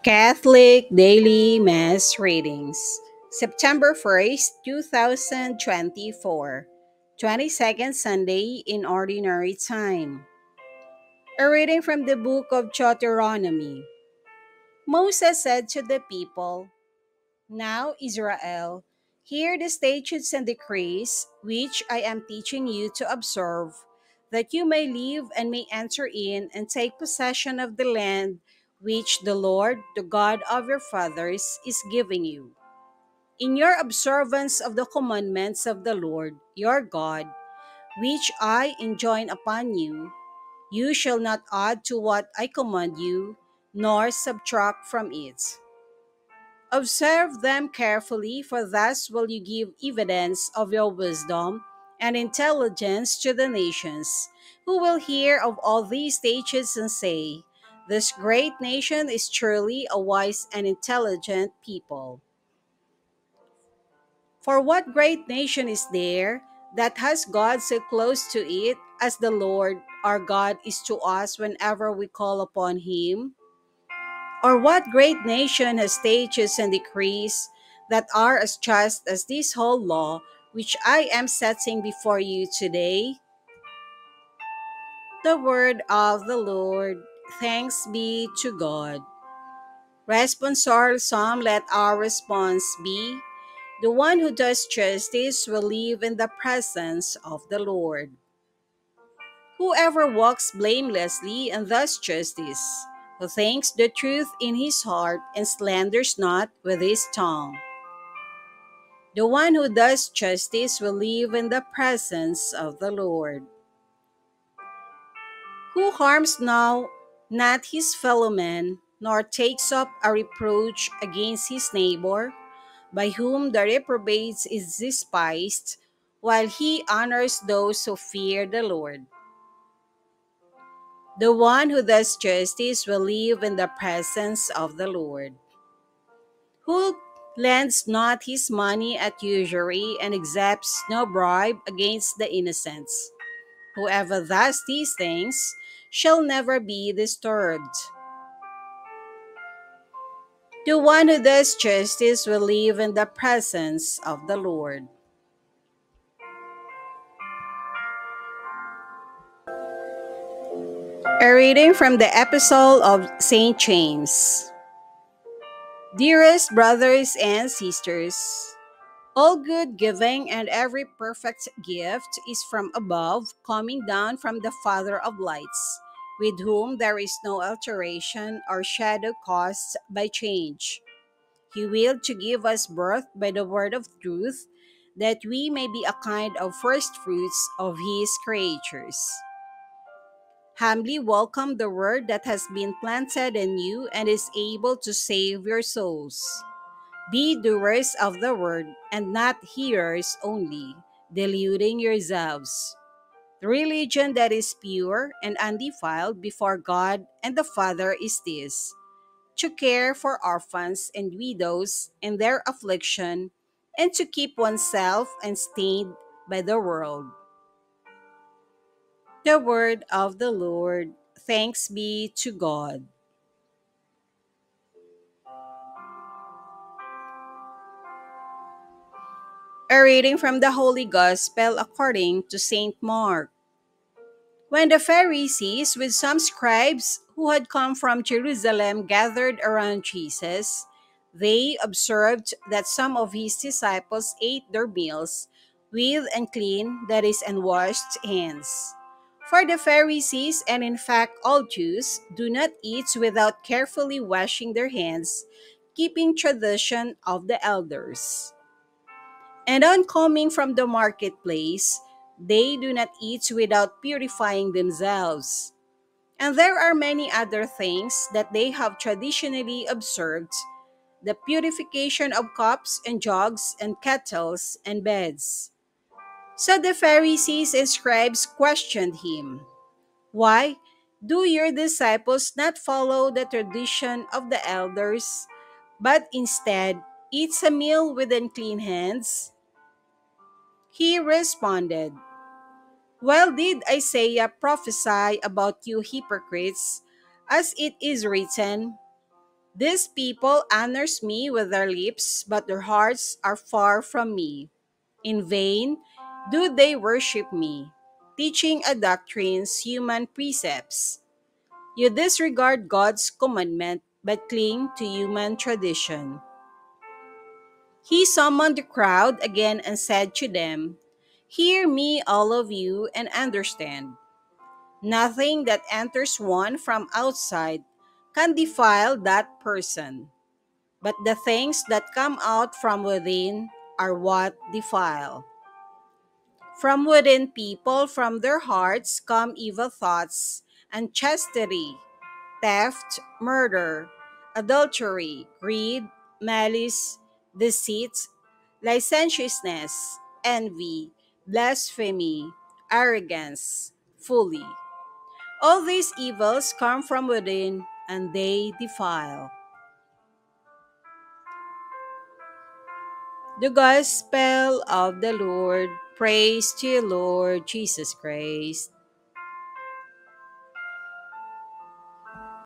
Catholic Daily Mass Readings, September 1st, 2024, 22nd Sunday in Ordinary Time. A reading from the book of Deuteronomy. Moses said to the people, "Now, Israel, hear the statutes and decrees which I am teaching you to observe, that you may live and may enter in and take possession of the land which the Lord, the God of your fathers, is giving you. In your observance of the commandments of the Lord your God, which I enjoin upon you, you shall not add to what I command you, nor subtract from it. Observe them carefully, for thus will you give evidence of your wisdom and intelligence to the nations, who will hear of all these statutes and say, 'This great nation is truly a wise and intelligent people.' For what great nation is there that has God so close to it as the Lord our God is to us whenever we call upon him? Or what great nation has statutes and decrees that are as just as this whole law which I am setting before you today?" The word of the Lord. Thanks be to God. Responsorial Psalm. Let our response be, "The one who does justice will live in the presence of the Lord." Whoever walks blamelessly and does justice, who thinks the truth in his heart and slanders not with his tongue. The one who does justice will live in the presence of the Lord. Who harms now not his fellow man, nor takes up a reproach against his neighbor, by whom the reprobate is despised, while he honors those who fear the Lord. The one who does justice will live in the presence of the Lord. Who lends not his money at usury and accepts no bribe against the innocents. Whoever does these things shall never be disturbed. The one who does justice will live in the presence of the Lord. A reading from the Epistle of St. James. Dearest brothers and sisters, all good giving and every perfect gift is from above, coming down from the Father of lights, with whom there is no alteration or shadow caused by change. He willed to give us birth by the word of truth, that we may be a kind of first fruits of his creatures. Humbly welcome the word that has been planted in you and is able to save your souls. Be doers of the word and not hearers only, deluding yourselves. The religion that is pure and undefiled before God and the Father is this: to care for orphans and widows in their affliction, and to keep oneself unstained by the world. The word of the Lord. Thanks be to God. A reading from the Holy Gospel according to St. Mark. When the Pharisees with some scribes who had come from Jerusalem gathered around Jesus, they observed that some of his disciples ate their meals with unclean, that is, unwashed hands. For the Pharisees, and in fact all Jews, do not eat without carefully washing their hands, keeping tradition of the elders. And on coming from the marketplace, they do not eat without purifying themselves. And there are many other things that they have traditionally observed: the purification of cups and jugs and kettles and beds. So the Pharisees and scribes questioned him, "Why do your disciples not follow the tradition of the elders, but instead eat a meal with unclean hands?" He responded, "Well did Isaiah prophesy about you hypocrites, as it is written, These people honors me with their lips, but their hearts are far from me. In vain do they worship me, teaching a doctrines human precepts. You disregard God's commandment but cling to human tradition. He summoned the crowd again and said to them, "Hear me, all of you, and understand. Nothing that enters one from outside can defile that person, but the things that come out from within are what defile. From within people, from their hearts, come evil thoughts, unchastity, theft, murder, adultery, greed, malice, deceit, licentiousness, envy, blasphemy, arrogance, folly. All these evils come from within and they defile." The Gospel of the Lord. Praise to you, Lord Jesus Christ.